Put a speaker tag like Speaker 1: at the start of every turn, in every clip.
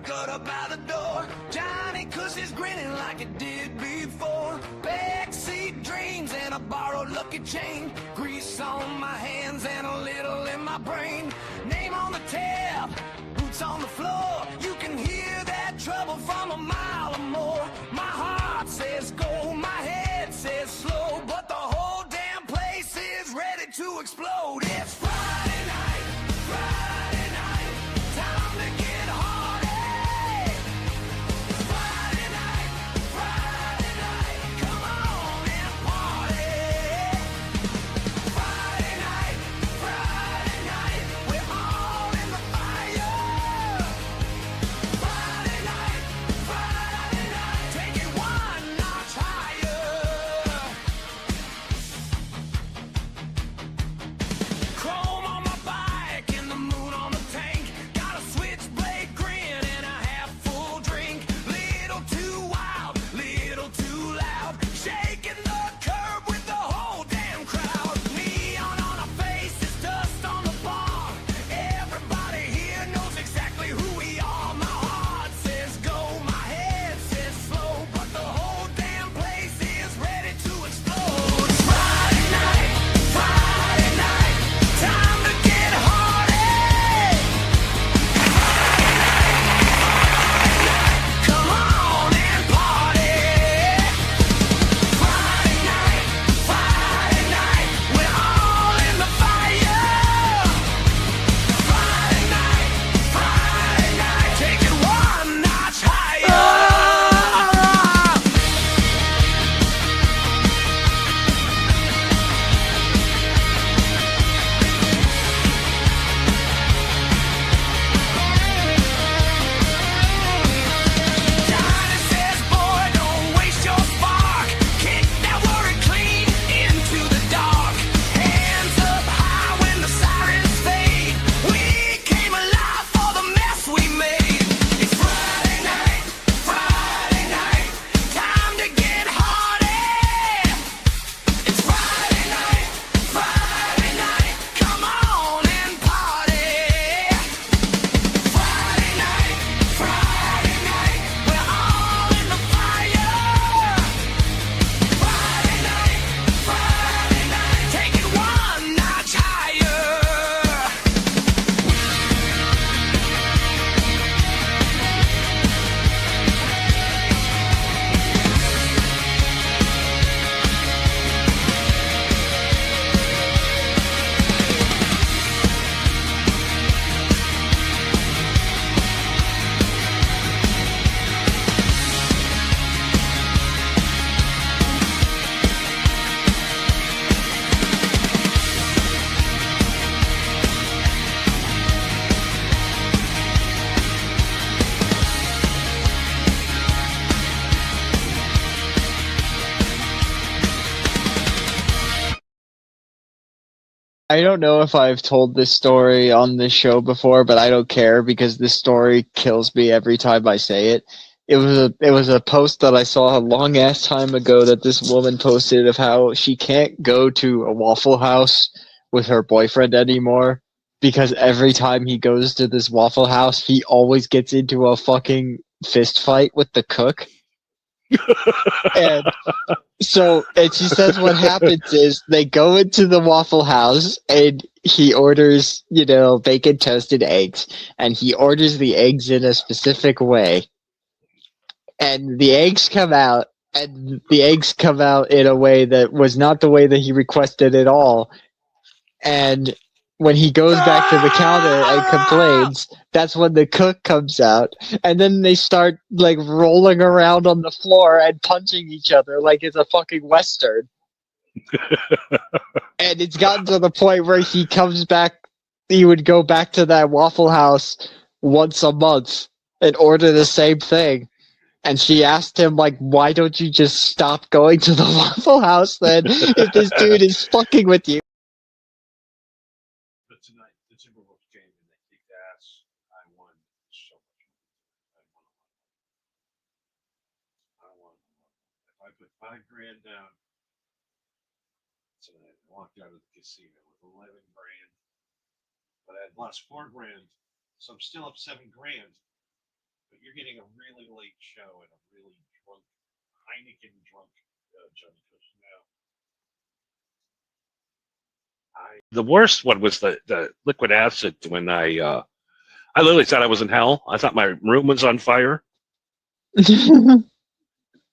Speaker 1: gutter by the door. Johnny Cush is grinning like it did before. Backseat dreams and a borrowed lucky chain. Grease on my hands and a little in my brain. Name on the tab, boots on the floor. You can hear that trouble from a mile or more. My heart says go, my head says slow, but the whole damn place is ready to explode. It's Friday night, Friday night, time to get hardy. It's Friday night, come on and party. Friday night, we're all in the fire. Friday night, take it one notch higher. Chrome on my bike and the moon on the tank. Got a switchblade grin and a half full drink. Little too wild, little too loud. Shaking the curb with the whole damn crowd. Neon on our faces, dust on the bar. Everybody here knows exactly who we are. My heart says go, my head says slow, but the whole damn place is ready to explode. Friday night, time to get hardy. Come on and party. Friday night, we're all in the fire. Friday night, take it one notch higher. Johnny says, boy, don't waste your spark. Kick that worry clean into the dark. Hands up high when the sirens fade. We came alive for the mess we made. It's Friday night, time to get hardy. It's Friday night, come on and party. Friday night, we're all in the fire. Friday night, take it one notch higher.
Speaker 2: I don't know if I've told this story on this show before, but I don't care because this story kills me every time I say it. It was a post that I saw a long ass time ago that this woman posted of how she can't go to a Waffle House with her boyfriend anymore because every time he goes to this Waffle House, he always gets into a fucking fist fight with the cook. And and she says what happens is they go into the Waffle House and he orders, bacon toasted eggs, and he orders the eggs in a specific way. And the eggs come out, in a way that was not the way that he requested at all. And when he goes back to the counter and complains, that's when the cook comes out, and then they start like rolling around on the floor and punching each other like it's a fucking western. And it's gotten to the point where he would go back to that Waffle House once a month and order the same thing. And she asked him, like, why don't you just stop going to the Waffle House then if this dude is fucking with you?
Speaker 3: But tonight, the Timberwolves came and they kicked ass. I won so much money. I won. If I put $5,000 down tonight, I walked out of the casino with $11,000. But I had lost $4,000, so I'm still up $7,000. But you're getting a really late show and a really drunk, Heineken drunk Johnny Cush now. The worst one was the liquid acid when I literally thought I was in hell. I thought my room was on fire.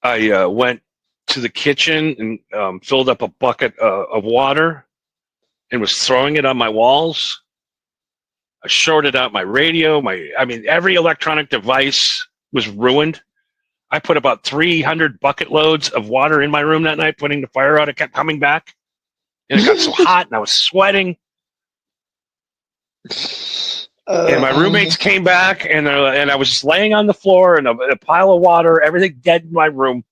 Speaker 3: I went to the kitchen and filled up a bucket of water and was throwing it on my walls. I shorted out my radio. Every electronic device was ruined. I put about 300 bucket loads of water in my room that night, putting the fire out. It kept coming back. And it got so hot and I was sweating. And my roommates came back and I was just laying on the floor in a pile of water, everything dead in my room.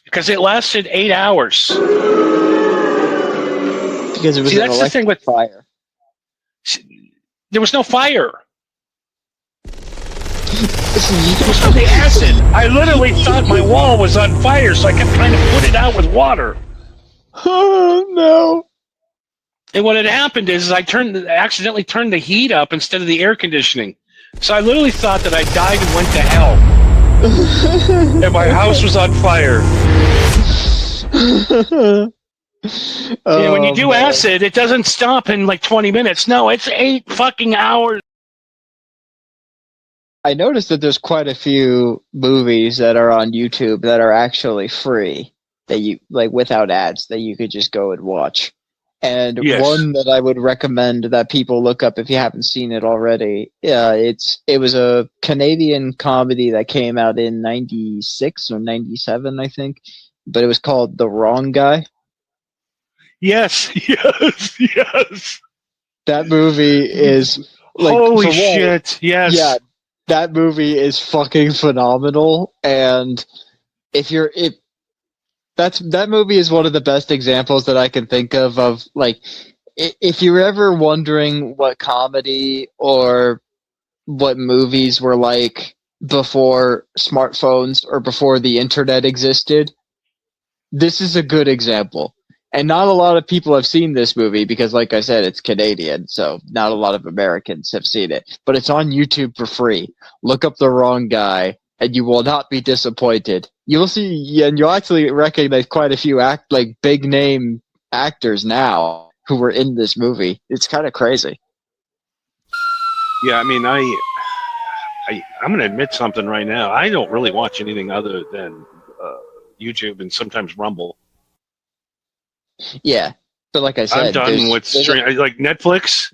Speaker 3: Because it lasted 8 hours.
Speaker 2: Because it was
Speaker 3: that's the thing with
Speaker 2: fire.
Speaker 3: There was no fire. There was no acid. I literally thought my wall was on fire, so I kept trying to put it out with water.
Speaker 2: Oh no!
Speaker 3: And what had happened is I accidentally turned the heat up instead of the air conditioning. So I literally thought that I died and went to hell. And my house was on fire. And when you do acid, it doesn't stop in like 20 minutes. No, it's 8 fucking hours.
Speaker 2: I noticed that there's quite a few movies that are on YouTube that are actually free, that you like without ads, that you could just go and watch. And
Speaker 3: yes.
Speaker 2: One that I would recommend that people look up if you haven't seen it already, it was a Canadian comedy that came out in 96 or 97, I think, but it was called The Wrong Guy.
Speaker 3: Yes.
Speaker 2: That movie is like,
Speaker 3: holy shit, yes.
Speaker 2: Yeah, that movie is fucking phenomenal, and that movie is one of the best examples that I can think of like, if you're ever wondering what comedy or what movies were like before smartphones or before the internet existed, this is a good example. And not a lot of people have seen this movie because, like I said, it's Canadian, so not a lot of Americans have seen it. But it's on YouTube for free. Look up The Wrong Guy, and you will not be disappointed. You'll see, and you'll actually recognize quite a few big name actors now who were in this movie. It's kind of crazy.
Speaker 3: Yeah, I mean, I'm going to admit something right now. I don't really watch anything other than YouTube and sometimes Rumble.
Speaker 2: Yeah, but like I said,
Speaker 3: I'm done with like Netflix.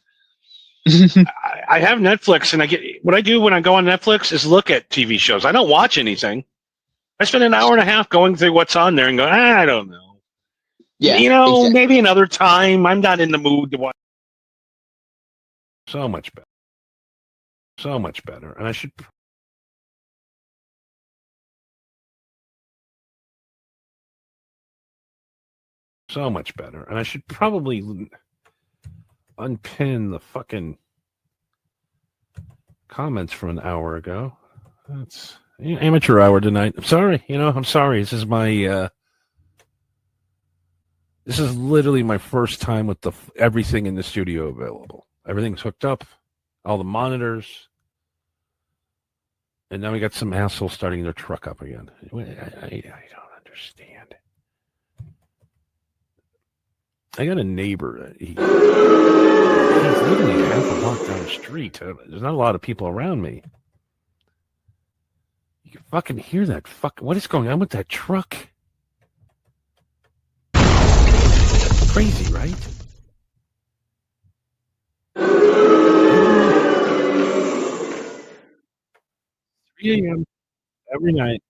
Speaker 3: I have Netflix, and what I do when I go on Netflix is look at TV shows. I don't watch anything. I spend an hour and a half going through what's on there and go, I don't know. Yeah, exactly. Maybe another time. I'm not in the mood to watch. So much better, and I should. So much better, and I should probably unpin the fucking comments from an hour ago. That's amateur hour tonight. I'm sorry, I'm sorry. This is my this is literally my first time with everything in the studio available. Everything's hooked up, all the monitors, and now we got some assholes starting their truck up again. I don't understand. I got a neighbor. He's literally half a block down the street. There's not a lot of people around me. You can fucking hear that. What is going on with that truck? Crazy, right? 3 a.m. every night.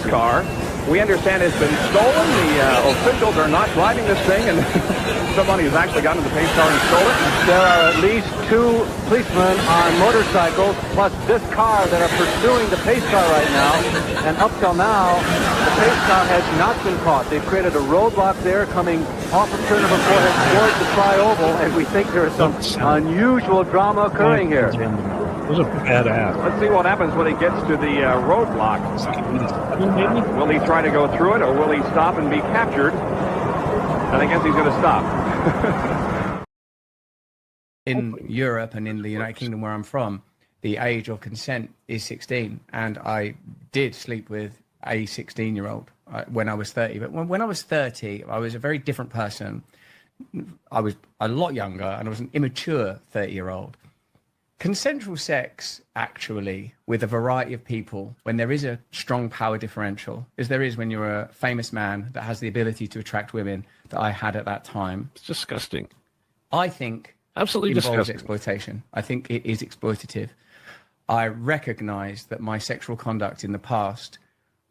Speaker 4: Car, we understand has been stolen. The officials are not driving this thing, and somebody has actually gotten in the pace car and stole it.
Speaker 5: There are at least 2 policemen on motorcycles, plus this car, that are pursuing the pace car right now. And up till now, the pace car has not been caught. They've created a roadblock there coming off of turn number 4 towards the flyover, and we think there is some unusual drama occurring here.
Speaker 3: Those are badass.
Speaker 4: Let's see what happens when he gets to the roadblock. Will he try to go through it, or will he stop and be captured? and I guess he's going to stop.
Speaker 6: In Europe and in the United Kingdom where I'm from, the age of consent is 16, and I did sleep with a 16-year-old when I was 30. But when I was 30, I was a very different person. I was a lot younger, and I was an immature 30-year-old. Consensual sex, actually, with a variety of people, when there is a strong power differential, as there is when you're a famous man that has the ability to attract women that I had at that time,
Speaker 3: It's disgusting.
Speaker 6: I think
Speaker 3: Absolutely
Speaker 6: involves
Speaker 3: disgusting.
Speaker 6: exploitation. I think it is exploitative. I recognize that my sexual conduct in the past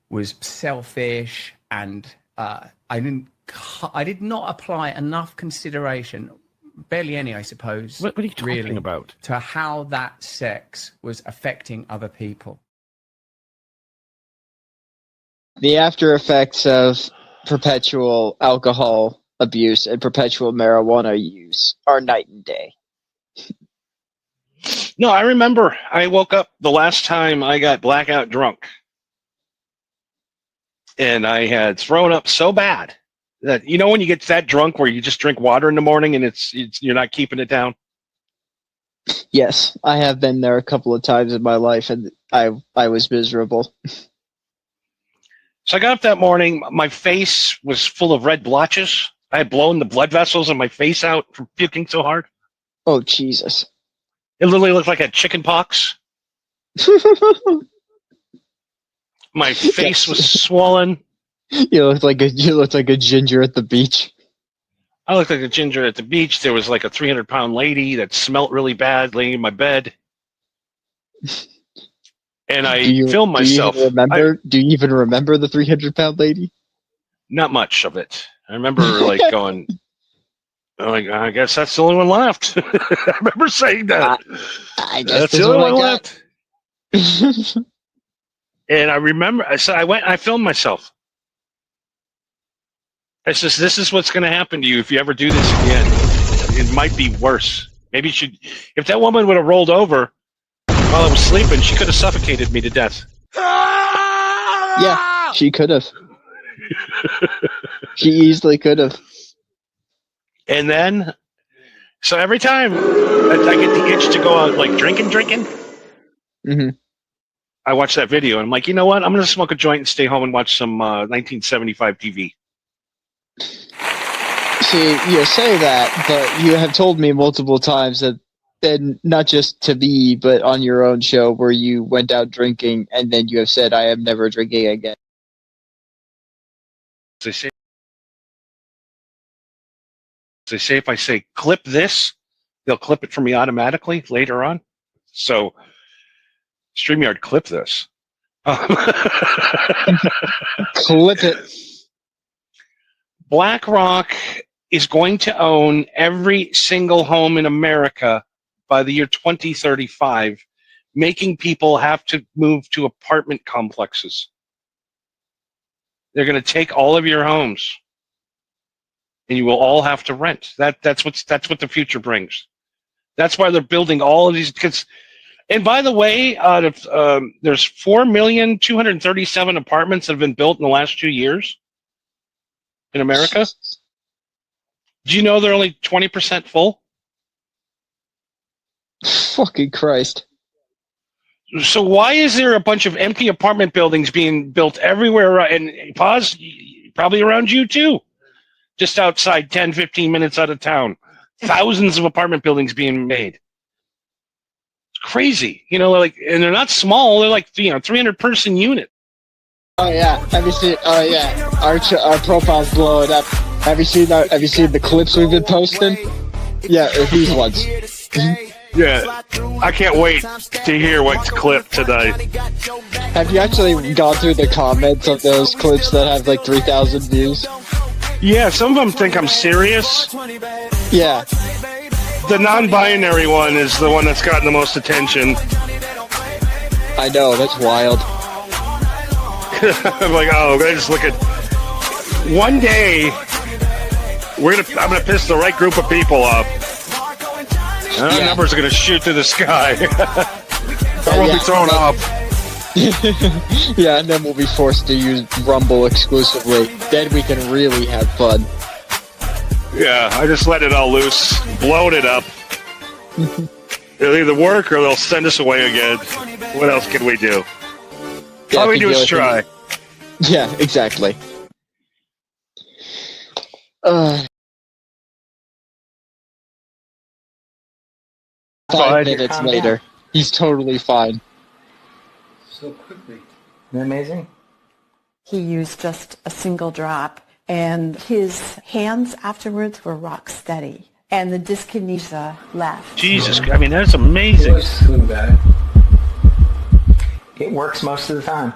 Speaker 6: was selfish, and I did not apply enough consideration, barely any, I suppose.
Speaker 3: What are you talking
Speaker 6: really,
Speaker 3: about?
Speaker 6: to how that sex was affecting other people.
Speaker 2: The after effects of perpetual alcohol abuse and perpetual marijuana use are night and day.
Speaker 3: No, I remember I woke up the last time I got blackout drunk. And I had thrown up so bad that, you know, when you get that drunk where you just drink water in the morning and it's you're not keeping it down.
Speaker 2: Yes, I have been there a couple of times in my life, and I was miserable.
Speaker 3: So I got up that morning. My face was full of red blotches. I had blown the blood vessels in my face out from puking so hard.
Speaker 2: Oh, Jesus.
Speaker 3: It literally looked like I had chicken pox. My face was swollen.
Speaker 2: You looked like a ginger at the beach.
Speaker 3: I looked like a ginger at the beach. There was like a 300-pound lady that smelt really bad laying in my bed. And I filmed myself.
Speaker 2: Do you even remember the 300-pound lady?
Speaker 3: Not much of it. I remember like going, I guess that's the only one left. I remember saying that.
Speaker 2: I guess
Speaker 3: That's the only one left. And I remember, so I went, I filmed myself. I said, this is what's going to happen to you if you ever do this again. It might be worse. Maybe you should, if that woman would have rolled over while I was sleeping, she could have suffocated me to death.
Speaker 2: Yeah, she could have. She easily could have.
Speaker 3: And then, so every time I get the itch to go out like drinking,
Speaker 2: Mm-hmm.
Speaker 3: I watch that video and I'm like, you know what? I'm going to smoke a joint and stay home and watch some 1975 TV.
Speaker 2: See, you say that, but you have told me multiple times that, and not just to me, but on your own show where you went out drinking and then you have said, I am never drinking again.
Speaker 3: They say if I say clip this, they'll clip it for me automatically later on. So StreamYard, clip this.
Speaker 2: Clip it.
Speaker 3: BlackRock is going to own every single home in America by the year 2035, making people have to move to apartment complexes. They're going to take all of your homes, and you will all have to rent. That's what the future brings. That's why they're building all of these. And by the way, there's 4,237,000 apartments that have been built in the last 2 years in America. Do you know they're only 20% full?
Speaker 2: Fucking Christ.
Speaker 3: So why is there a bunch of empty apartment buildings being built everywhere? And probably around you too, just outside 10, 15 minutes out of town. Thousands of apartment buildings being made. It's crazy, you know. Like, and they're not small. They're like 300-person unit.
Speaker 2: Oh yeah, have you seen? Oh yeah, our profile's blowing up. Have you seen the clips we've been posting? Yeah, these ones.
Speaker 3: Yeah, I can't wait to hear what's clipped today.
Speaker 2: Have you actually gone through the comments of those clips that have like 3,000 views?
Speaker 3: Yeah, some of them think I'm serious.
Speaker 2: Yeah.
Speaker 3: The non-binary one is the one that's gotten the most attention.
Speaker 2: I know, that's wild.
Speaker 3: I'm like, oh, I just look at. One day, I'm gonna piss the right group of people off. And our numbers are gonna shoot to the sky. I won't be thrown off.
Speaker 2: Yeah, and then we'll be forced to use Rumble exclusively. Then we can really have fun.
Speaker 3: Yeah, I just let it all loose, blowing it up. It'll either work or they'll send us away again. What else can we do?
Speaker 2: Yeah,
Speaker 3: All
Speaker 2: I
Speaker 3: we
Speaker 2: think
Speaker 3: do
Speaker 2: the
Speaker 3: is
Speaker 2: only
Speaker 3: try.
Speaker 2: thing- Yeah, exactly. 5 minutes
Speaker 7: Calm
Speaker 2: later,
Speaker 7: down.
Speaker 2: he's totally fine.
Speaker 7: So quickly. Isn't that amazing?
Speaker 8: He used just a single drop, and his hands afterwards were rock steady, and the dyskinesia left.
Speaker 3: Jesus, I mean, that's amazing.
Speaker 7: Flew back. It works most of the time.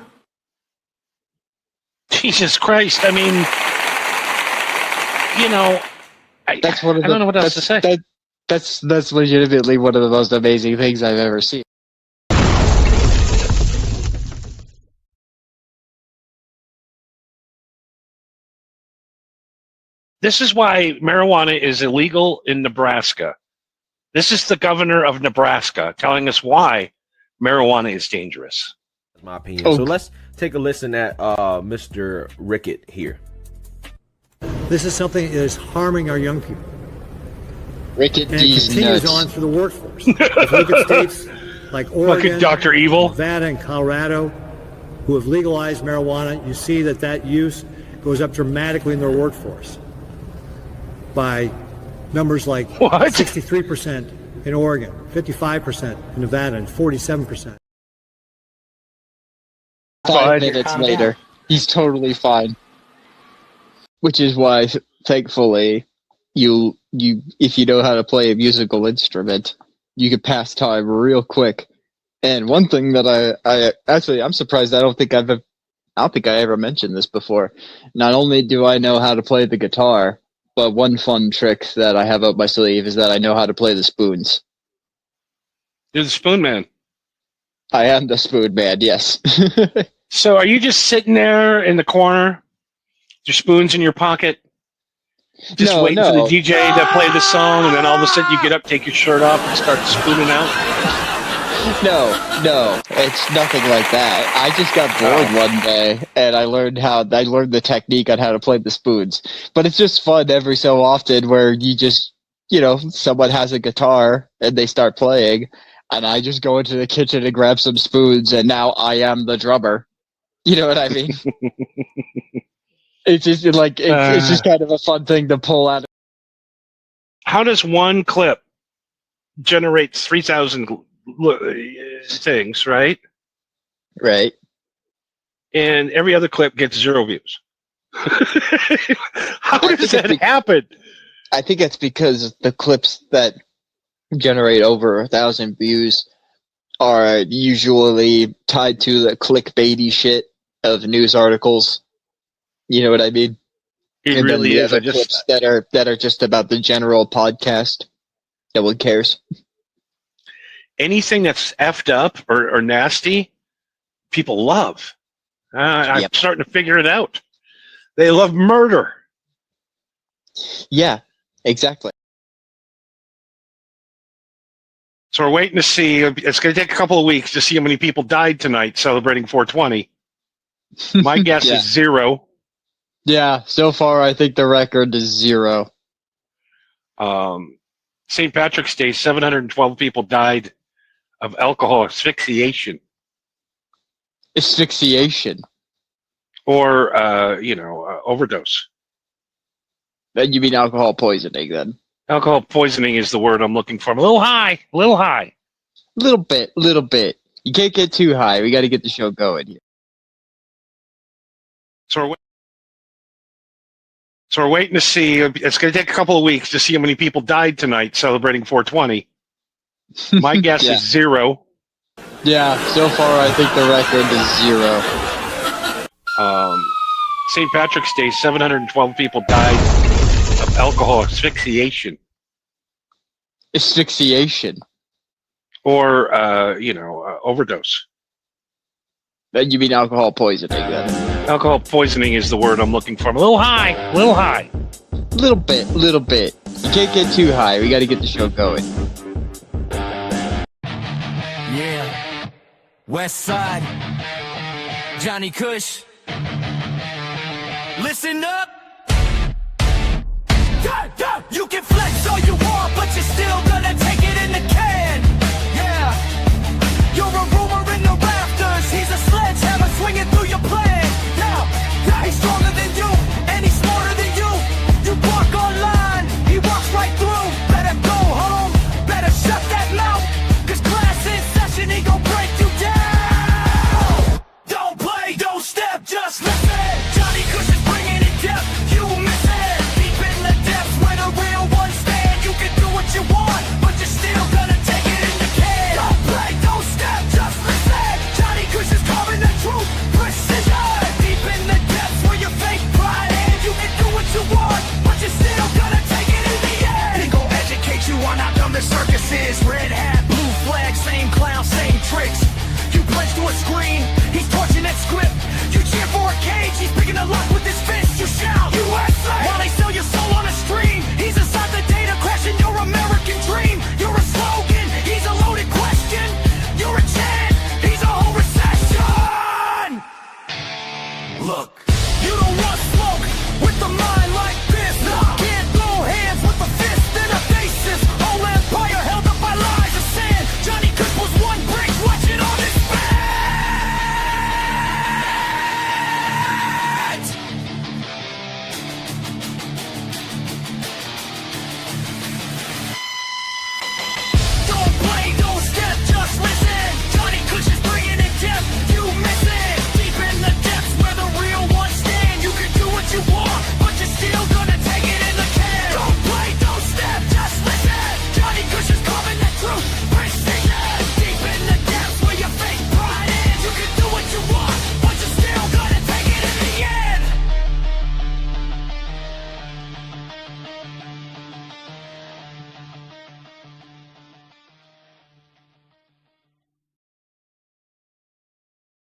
Speaker 3: Jesus Christ. I mean, you know,
Speaker 2: That's one of
Speaker 3: I don't know what else to say.
Speaker 2: That's legitimately one of the most amazing things I've ever seen.
Speaker 3: This is why marijuana is illegal in Nebraska. This is the governor of Nebraska telling us why marijuana is dangerous.
Speaker 9: That's my opinion. So let's take a listen at Mr. Rickett here.
Speaker 10: This is something that is harming our young people.
Speaker 2: Rickett
Speaker 10: And it
Speaker 2: D's
Speaker 10: continues
Speaker 2: nuts.
Speaker 10: on through the workforce. If you look at states like Oregon,
Speaker 3: Dr. Evil,
Speaker 10: Nevada, and Colorado, who have legalized marijuana, you see that use goes up dramatically in their workforce by numbers like 63% in Oregon, 55% in Nevada, and 47%.
Speaker 2: 5 minutes later, he's totally fine. Which is why, thankfully, you if you know how to play a musical instrument, you can pass time real quick. And one thing that I'm surprised I don't think I ever mentioned this before. Not only do I know how to play the guitar, but one fun trick that I have up my sleeve is that I know how to play the spoons.
Speaker 3: you're the spoon man.
Speaker 2: I am the spoon man, yes.
Speaker 3: So are you just sitting there in the corner, your spoons in your pocket, just waiting for the DJ to play the song, and then all of a sudden you get up, take your shirt off, and start spooning out?
Speaker 2: No, it's nothing like that. I just got bored one day, and I learned the technique on how to play the spoons. But it's just fun every so often where you just, someone has a guitar and they start playing, and I just go into the kitchen and grab some spoons, and now I am the drummer. You know what I mean? It's just it's just kind of a fun thing to pull out.
Speaker 3: How does one clip generate 3,000 things, right?
Speaker 2: Right.
Speaker 3: And every other clip gets 0 views. How does that happen?
Speaker 2: I think it's because the clips that generate over 1,000 views are usually tied to the clickbaity shit of news articles. You know what I mean?
Speaker 3: It
Speaker 2: and
Speaker 3: really
Speaker 2: then the
Speaker 3: is.
Speaker 2: other clips that are just about the general podcast. No one cares.
Speaker 3: Anything that's effed up or nasty, people love. I'm starting to figure it out. They love murder.
Speaker 2: Yeah, exactly.
Speaker 3: So we're waiting to see. It's going to take a couple of weeks to see how many people died tonight celebrating 420. My guess is 0.
Speaker 2: Yeah, so far I think the record is 0.
Speaker 3: St. Patrick's Day, 712 people died of alcohol asphyxiation.
Speaker 2: Asphyxiation?
Speaker 3: Or, overdose.
Speaker 2: Then you mean alcohol poisoning, then?
Speaker 3: Alcohol poisoning is the word I'm looking for. I'm a little high. Little bit. You can't get too high. We got to get the show going here. So we're waiting to see. It's going to take a couple of weeks to see how many people died tonight celebrating 420. My guess is 0.
Speaker 2: Yeah, so far I think the record is 0.
Speaker 3: St. Patrick's Day, 712 people died of alcohol asphyxiation.
Speaker 2: Asphyxiation?
Speaker 3: Or, overdose.
Speaker 2: Then you mean alcohol poisoning, then?
Speaker 3: Alcohol poisoning is the word I'm looking for. I'm a little high.
Speaker 2: Little bit. You can't get too high. We got to get the show going.
Speaker 1: Yeah. West Side. Johnny Kush. Listen up.